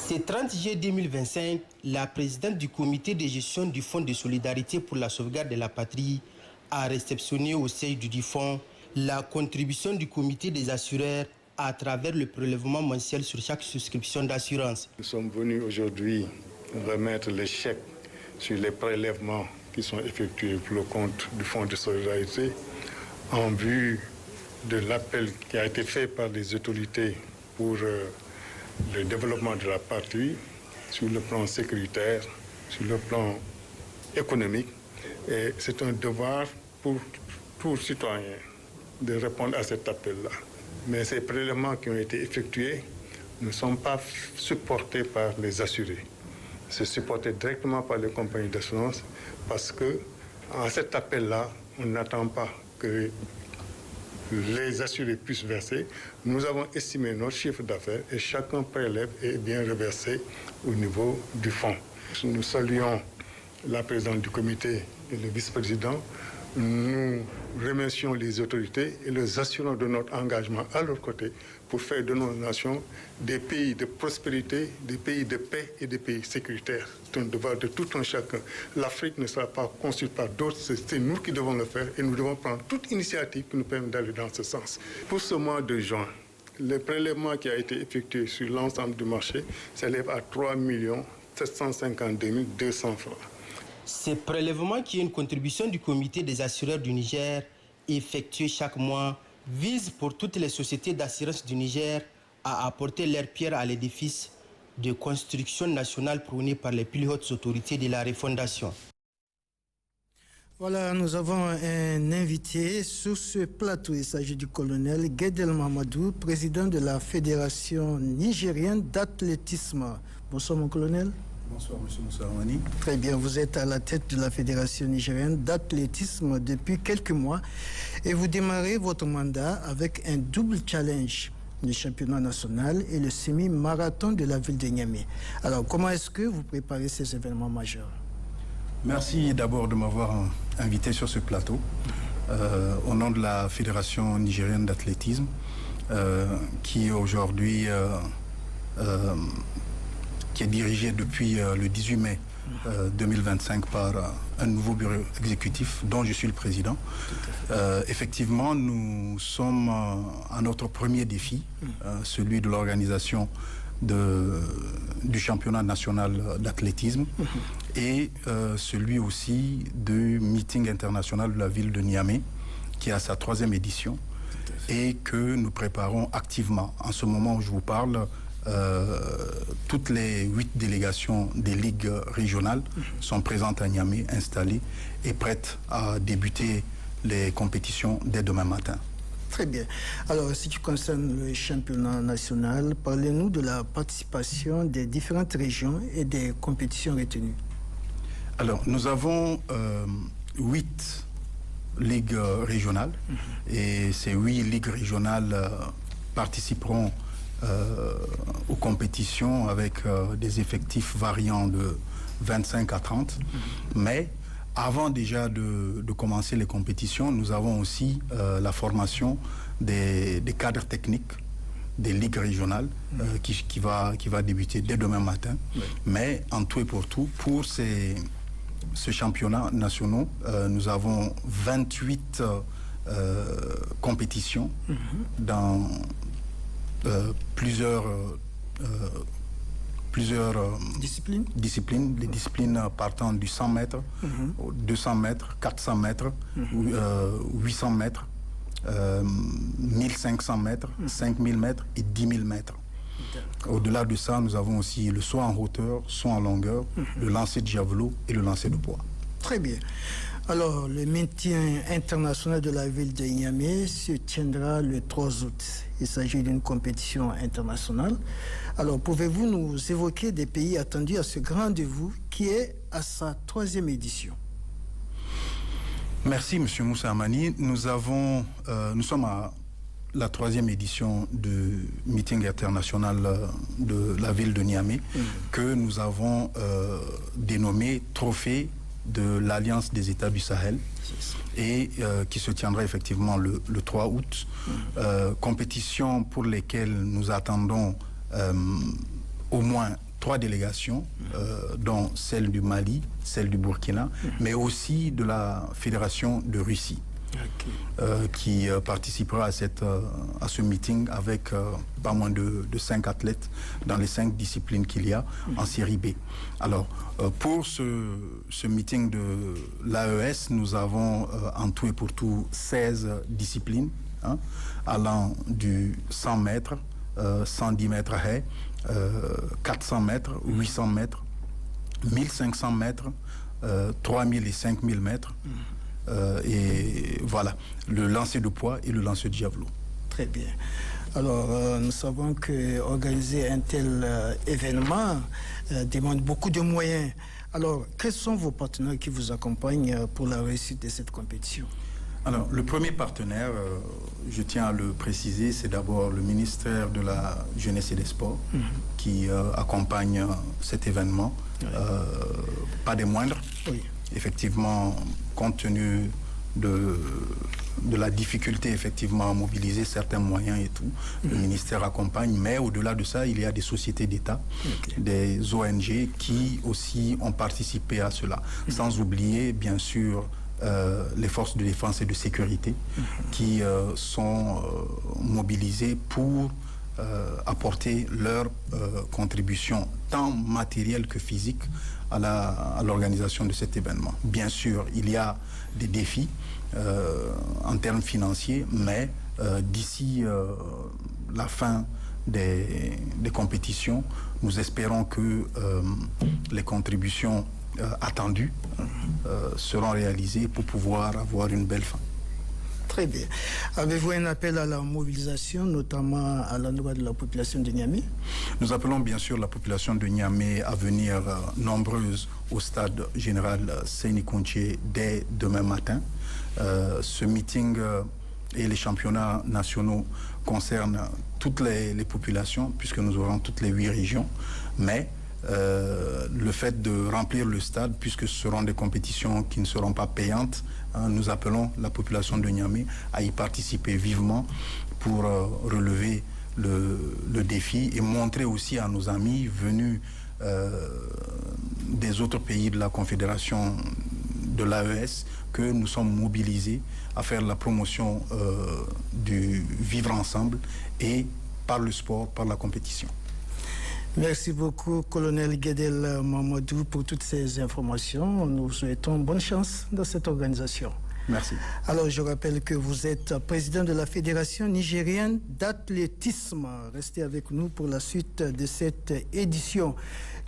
Ce 30 juillet 2025, la présidente du comité de gestion du Fonds de solidarité pour la sauvegarde de la patrie a réceptionné au siège du fonds la contribution du comité des assureurs à travers le prélèvement mensuel sur chaque souscription d'assurance. Nous sommes venus aujourd'hui remettre les chèques sur les prélèvements qui sont effectués pour le compte du Fonds de solidarité en vue de l'appel qui a été fait par les autorités pour le développement de la patrie sur le plan sécuritaire, sur le plan économique. Et c'est un devoir pour tout citoyen de répondre à cet appel-là. Mais ces prélèvements qui ont été effectués ne sont pas supportés par les assurés. C'est supporté directement par les compagnies d'assurance parce que à cet appel-là, on n'attend pas que les assurés puissent verser. Nous avons estimé notre chiffre d'affaires et chacun prélève et bien reversé au niveau du fonds. Nous saluons la présidente du comité et le vice-président. Nous remercions les autorités et les assurons de notre engagement à leur côté pour faire de nos nations des pays de prospérité, des pays de paix et des pays sécuritaires. C'est un devoir de tout un chacun. L'Afrique ne sera pas construite par d'autres, c'est nous qui devons le faire et nous devons prendre toute initiative qui nous permet d'aller dans ce sens. Pour ce mois de juin, le prélèvement qui a été effectué sur l'ensemble du marché s'élève à 3 752 200 francs. Ce prélèvement, qui est une contribution du comité des assureurs du Niger, effectué chaque mois, vise pour toutes les sociétés d'assurance du Niger à apporter leur pierre à l'édifice de construction nationale prônée par les plus hautes autorités de la refondation. Voilà, nous avons un invité sur ce plateau. Il s'agit du colonel Guedel Mamadou, président de la Fédération nigérienne d'athlétisme. Bonsoir, mon colonel. Bonsoir, M. Moussaouani. Très bien, vous êtes à la tête de la Fédération nigérienne d'athlétisme depuis quelques mois et vous démarrez votre mandat avec un double challenge, le championnat national et le semi-marathon de la ville de Niamey. Alors, comment est-ce que vous préparez ces événements majeurs? Merci d'abord de m'avoir invité sur ce plateau au nom de la Fédération nigérienne d'athlétisme qui aujourd'hui qui est dirigée depuis le 18 mai 2025 par un nouveau bureau exécutif dont je suis le président. Effectivement, nous sommes à notre premier défi, celui de l'organisation du championnat national d'athlétisme et celui aussi du meeting international de la ville de Niamey qui a sa 3e édition et que nous préparons activement. En ce moment où je vous parle, toutes les 8 délégations des ligues régionales sont présentes à Niamey, installées et prêtes à débuter les compétitions dès demain matin. Très bien. Alors, si tu concernes le championnat national, parlez-nous de la participation des différentes régions et des compétitions retenues. Alors, nous avons 8 ligues régionales et ces 8 ligues régionales participeront aux compétitions avec des effectifs variant de 25 à 30. Mais avant déjà de commencer les compétitions, nous avons aussi la formation des cadres techniques des ligues régionales qui va débuter dès demain matin. Oui. Mais en tout et pour tout, pour ce championnat national, nous avons 28 compétitions dans plusieurs disciplines, les disciplines partant du 100 mètres, 200 mètres, 400 mètres, 800 mètres, 1500 mètres, 5000 mètres et 10 000 mètres. Au-delà de ça, nous avons aussi le saut en hauteur, saut en longueur, le lancer de javelot et le lancer de poids. Très bien. Alors, le meeting international de la ville de Niamey se tiendra le 3 août. Il s'agit d'une compétition internationale. Alors, pouvez-vous nous évoquer des pays attendus à ce grand rendez-vous qui est à sa 3e édition? Merci, M. Moussa Amani. Nous sommes à la 3e édition du meeting international de la ville de Niamey, que nous avons dénommé Trophée de l'Alliance des États du Sahel, et qui se tiendra effectivement le 3 août. Compétition pour lesquelles nous attendons au moins 3 délégations, dont celle du Mali, celle du Burkina, mais aussi de la Fédération de Russie, qui participera à ce meeting avec pas moins de 5 athlètes dans les 5 disciplines qu'il y a en série B. Alors, pour ce meeting de l'AES, nous avons en tout et pour tout 16 disciplines, allant du 100 mètres, 110 mètres haies, 400 mètres, 800 mètres, 1500 mètres, 3000 et 5000 mètres, et voilà, le lancer de poids et le lancer de javelot. Très bien. Alors, nous savons qu'organiser un tel événement demande beaucoup de moyens. Alors, quels sont vos partenaires qui vous accompagnent pour la réussite de cette compétition? Alors, le premier partenaire, je tiens à le préciser, c'est d'abord le ministère de la Jeunesse et des Sports qui accompagne cet événement, pas des moindres. Oui. Effectivement, compte tenu de la difficulté effectivement à mobiliser certains moyens et tout, le ministère accompagne, mais au-delà de ça, il y a des sociétés d'État, des ONG qui aussi ont participé à cela, sans oublier bien sûr les forces de défense et de sécurité qui sont mobilisées pour apporter leur contribution tant matérielle que physique à l'organisation de cet événement. Bien sûr, il y a des défis en termes financiers, mais d'ici la fin des compétitions, nous espérons que les contributions attendues seront réalisées pour pouvoir avoir une belle fin. Très bien. Avez-vous un appel à la mobilisation, notamment à l'endroit de la population de Niamey? Nous appelons bien sûr la population de Niamey à venir nombreuse au stade général Seyni Kounché dès demain matin. Ce meeting et les championnats nationaux concernent toutes les populations, puisque nous aurons toutes les 8 régions, mais le fait de remplir le stade, puisque ce seront des compétitions qui ne seront pas payantes, nous appelons la population de Niamey à y participer vivement pour relever le défi et montrer aussi à nos amis venus des autres pays de la Confédération de l'AES que nous sommes mobilisés à faire la promotion du vivre ensemble et par le sport, par la compétition. Merci beaucoup, colonel Guedel Mamadou, pour toutes ces informations. Nous souhaitons bonne chance dans cette organisation. Merci. Alors, je rappelle que vous êtes président de la Fédération nigérienne d'athlétisme. Restez avec nous pour la suite de cette édition.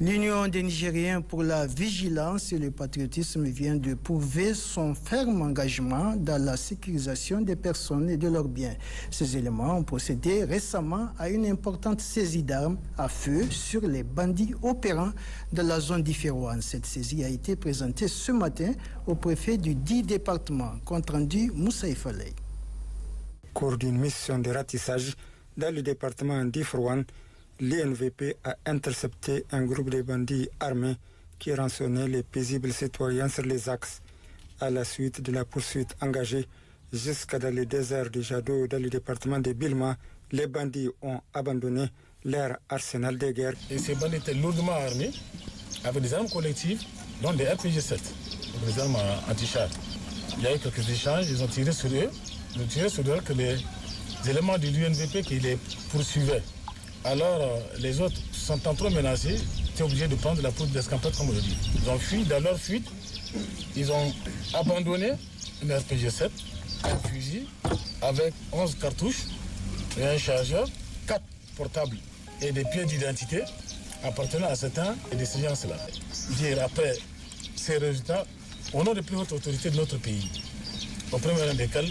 L'Union des Nigériens pour la vigilance et le patriotisme vient de prouver son ferme engagement dans la sécurisation des personnes et de leurs biens. Ces éléments ont procédé récemment à une importante saisie d'armes à feu sur les bandits opérant dans la zone d'Iférouane. Cette saisie a été présentée ce matin au préfet du 10 département. Compte rendu Moussa Ifaley. Au cours d'une mission de ratissage dans le département d'Iférouane, l'INVP a intercepté un groupe de bandits armés qui rançonnaient les paisibles citoyens sur les axes. À la suite de la poursuite engagée jusqu'à dans le désert de Jado dans le département de Bilma, les bandits ont abandonné leur arsenal de guerre. Et ces bandits étaient lourdement armés avec des armes collectives, dont des RPG-7, des armes anti-char. Il y a eu quelques échanges, ils ont tiré sur eux. Ils ont tiré sur eux que les éléments de l'UNVP qui les poursuivaient. Alors les autres, se sentant trop menacés, étaient obligés de prendre la poudre d'escampette, comme on le dit. Ils ont fui. Dans leur fuite, ils ont abandonné une RPG-7, un fusil avec 11 cartouches et un chargeur, 4 portables et des pièces d'identité appartenant à certains de ces gens-là. Dire après ces résultats, au nom des plus hautes autorités de notre pays, au premier rang desquels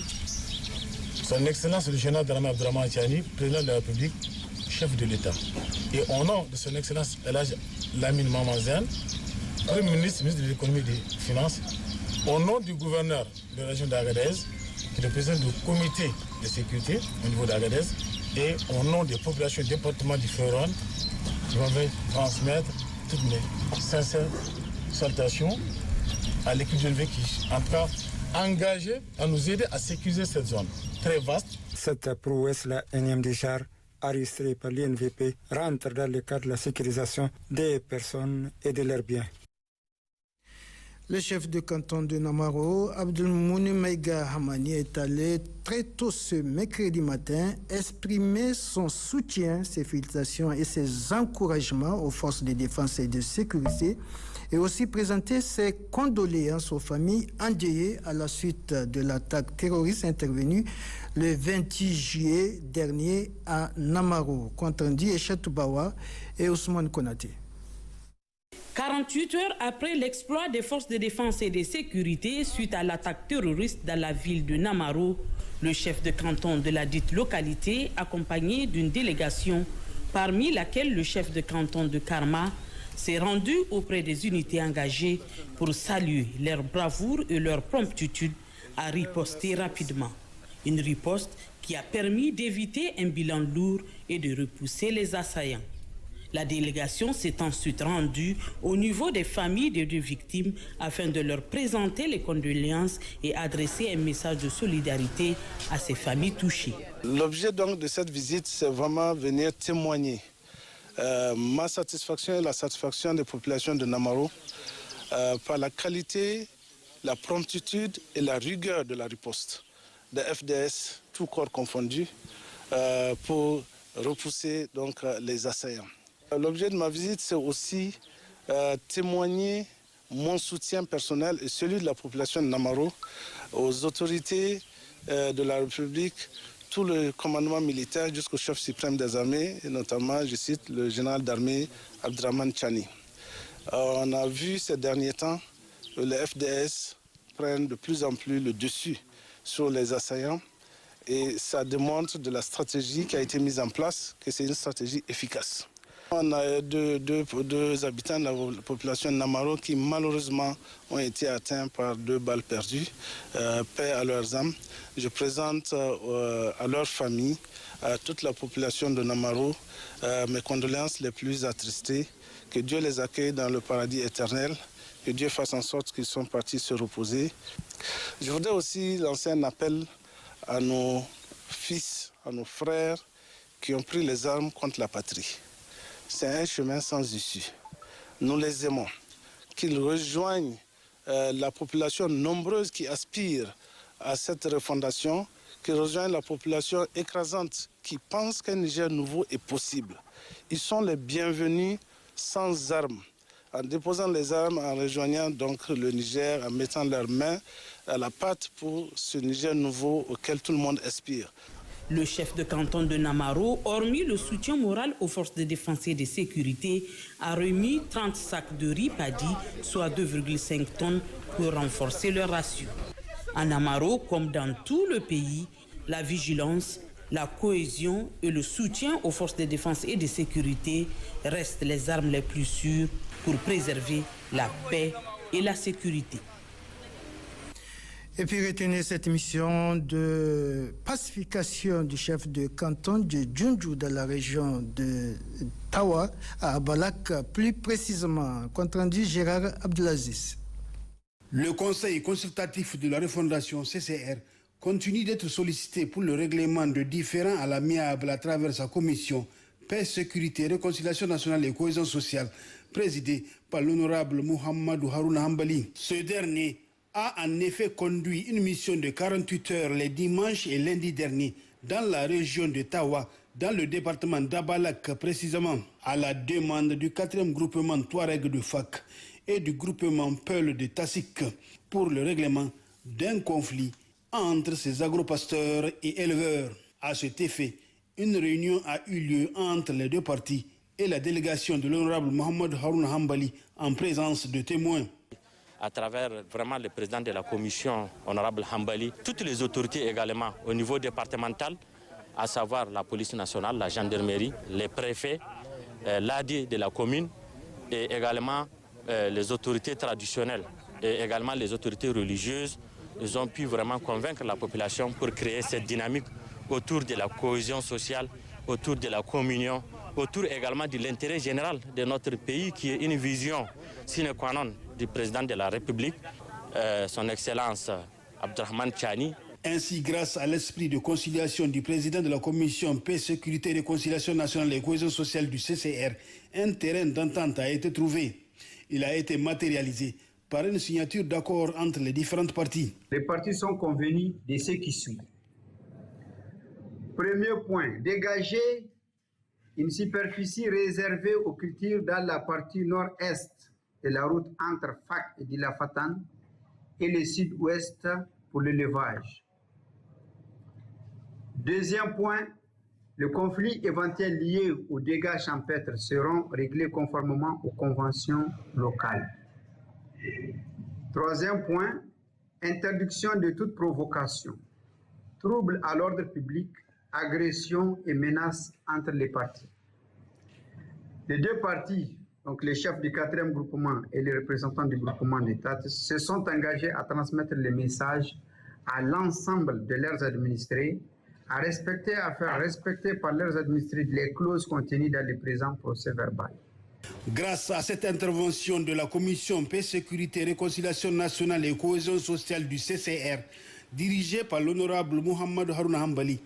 son Excellence le général Dramé Abdourahmane Tiani, président de la République, chef de l'État. Et au nom de son Excellence El Hadj Lamine Maman Zane, Premier ministre, ministre de l'économie et des finances, au nom du gouverneur de la région d'Agadez, qui est le président du comité de sécurité au niveau d'Agadez, et au nom des populations du département du Féron, je vais transmettre toutes mes sincères salutations à l'équipe de qui est en train engagée à nous aider à sécuriser cette zone très vaste. Cette prouesse, la énième décharge enregistrée par l'INVP, rentre dans le cadre de la sécurisation des personnes et de leurs biens. Le chef de canton de Namaro, Abdelmouni Maïga Hamani, est allé très tôt ce mercredi matin exprimer son soutien, ses félicitations et ses encouragements aux forces de défense et de sécurité et aussi présenter ses condoléances aux familles endeuillées à la suite de l'attaque terroriste intervenue le 28 juillet dernier à Namaro. Compte rendu Echetou Bawa et Ousmane Konaté. 48 heures après l'exploit des forces de défense et de sécurité suite à l'attaque terroriste dans la ville de Namaro, le chef de canton de la dite localité, accompagné d'une délégation, parmi laquelle le chef de canton de Karma, s'est rendu auprès des unités engagées pour saluer leur bravoure et leur promptitude à riposter rapidement. Une riposte qui a permis d'éviter un bilan lourd et de repousser les assaillants. La délégation s'est ensuite rendue au niveau des familles des deux victimes afin de leur présenter les condoléances et adresser un message de solidarité à ces familles touchées. L'objet donc de cette visite, c'est vraiment venir témoigner ma satisfaction et la satisfaction des populations de Namaro par la qualité, la promptitude et la rigueur de la riposte des FDS, tout corps confondu, pour repousser donc les assaillants. L'objet de ma visite, c'est aussi témoigner mon soutien personnel et celui de la population de Namaro aux autorités de la République, tout le commandement militaire jusqu'au chef suprême des armées, et notamment, je cite, le général d'armée Abdraman Chani. On a vu ces derniers temps que les FDS prennent de plus en plus le dessus sur les assaillants et ça démontre de la stratégie qui a été mise en place, que c'est une stratégie efficace. On a deux habitants de la population de Namaro qui malheureusement ont été atteints par 2 balles perdues. Paix à leurs âmes. Je présente à leur famille, à toute la population de Namaro, mes condoléances les plus attristées. Que Dieu les accueille dans le paradis éternel. Que Dieu fasse en sorte qu'ils sont partis se reposer. Je voudrais aussi lancer un appel à nos fils, à nos frères qui ont pris les armes contre la patrie. C'est un chemin sans issue. Nous les aimons. Qu'ils rejoignent la population nombreuse qui aspire à cette refondation, qu'ils rejoignent la population écrasante qui pense qu'un Niger nouveau est possible. Ils sont les bienvenus sans armes, en déposant les armes, en rejoignant donc le Niger, en mettant leurs mains à la pâte pour ce Niger nouveau auquel tout le monde aspire. Le chef de canton de Namaro, hormis le soutien moral aux forces de défense et de sécurité, a remis 30 sacs de riz paddy, soit 2,5 tonnes, pour renforcer leur ration. À Namaro, comme dans tout le pays, la vigilance, la cohésion et le soutien aux forces de défense et de sécurité restent les armes les plus sûres pour préserver la paix et la sécurité. Et puis retenez cette mission de pacification du chef de canton de Djundju dans la région de Tawa à Abalak, plus précisément. Compte rendu Gérard Abdelaziz. Le Conseil consultatif de la refondation CCR continue d'être sollicité pour le règlement de différends à l'amiable à travers sa commission Paix, Sécurité, Réconciliation nationale et Cohésion sociale, présidée par l'honorable Mohamedou Harouna Hambali. Ce dernier a en effet conduit une mission de 48 heures les dimanches et lundis derniers dans la région de Tawa, dans le département d'Abalak précisément, à la demande du 4e groupement Touareg de FAC et du groupement Peul de Tassik pour le règlement d'un conflit entre ces agropasteurs et éleveurs. À cet effet, une réunion a eu lieu entre les deux parties et la délégation de l'honorable Mohamed Harouna Hambali en présence de témoins. À travers vraiment le président de la commission, honorable Hambali, toutes les autorités également au niveau départemental, à savoir la police nationale, la gendarmerie, les préfets, l'AD de la commune et également les autorités traditionnelles et également les autorités religieuses, ils ont pu vraiment convaincre la population pour créer cette dynamique autour de la cohésion sociale, autour de la communion, autour également de l'intérêt général de notre pays, qui est une vision sine qua non du président de la République, son Excellence Abdrahmane Tchani. Ainsi, grâce à l'esprit de conciliation du président de la Commission Paix, Sécurité, Réconciliation nationale et cohésion sociale du CCR, un terrain d'entente a été trouvé. Il a été matérialisé par une signature d'accord entre les différentes parties. Les parties sont convenues de ce qui suit. Premier point, dégager une superficie réservée aux cultures dans la partie nord-est de la route entre Fak et Dilafatan et le sud-ouest pour l'élevage. Deuxième point, les conflits éventuels liés aux dégâts champêtres seront réglés conformément aux conventions locales. Troisième point, interdiction de toute provocation, trouble à l'ordre public, agression et menaces entre les parties. Les deux parties, donc les chefs du 4e groupement et les représentants du groupement d'État, se sont engagés à transmettre les messages à l'ensemble de leurs administrés, à respecter, à faire respecter par leurs administrés les clauses contenues dans le présent procès verbal. Grâce à cette intervention de la Commission Paix, Sécurité, Réconciliation nationale et cohésion sociale du CCR, dirigée par l'honorable Mohamed Harouna Hambali,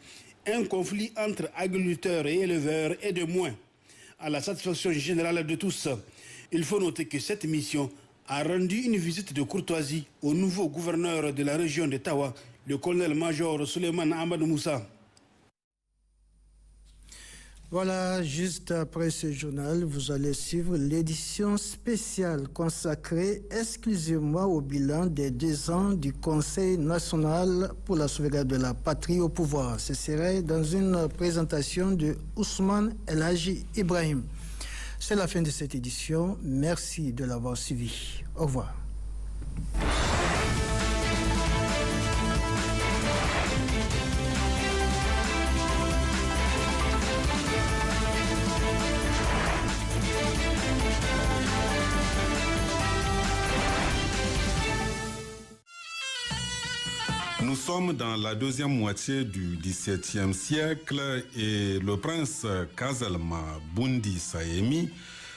un conflit entre agriculteurs et éleveurs est de moins. À la satisfaction générale de tous, il faut noter que cette mission a rendu une visite de courtoisie au nouveau gouverneur de la région de Tawa, le colonel-major Suleiman Ahmad Moussa. Voilà, juste après ce journal, vous allez suivre l'édition spéciale consacrée exclusivement au bilan des 2 ans du Conseil national pour la sauvegarde de la patrie au pouvoir. Ce serait dans une présentation de Ousmane El Hadji Ibrahim. C'est la fin de cette édition. Merci de l'avoir suivi. Au revoir. Nous sommes dans la deuxième moitié du XVIIe siècle et le prince Kazalma Bundi Sayemi,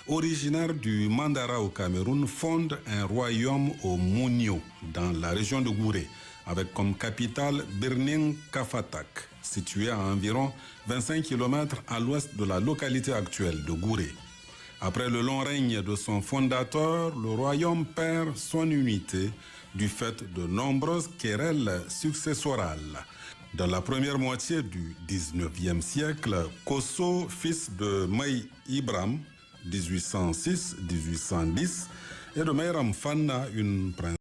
originaire du Mandara au Cameroun, fonde un royaume au Mounio, dans la région de Gouré, avec comme capitale Birning Kafatak, située à environ 25 km à l'ouest de la localité actuelle de Gouré. Après le long règne de son fondateur, le royaume perd son unité du fait de nombreuses querelles successorales. Dans la première moitié du XIXe siècle, Kosso, fils de May Ibram, 1806-1810, et de Mayram Fanna, une princesse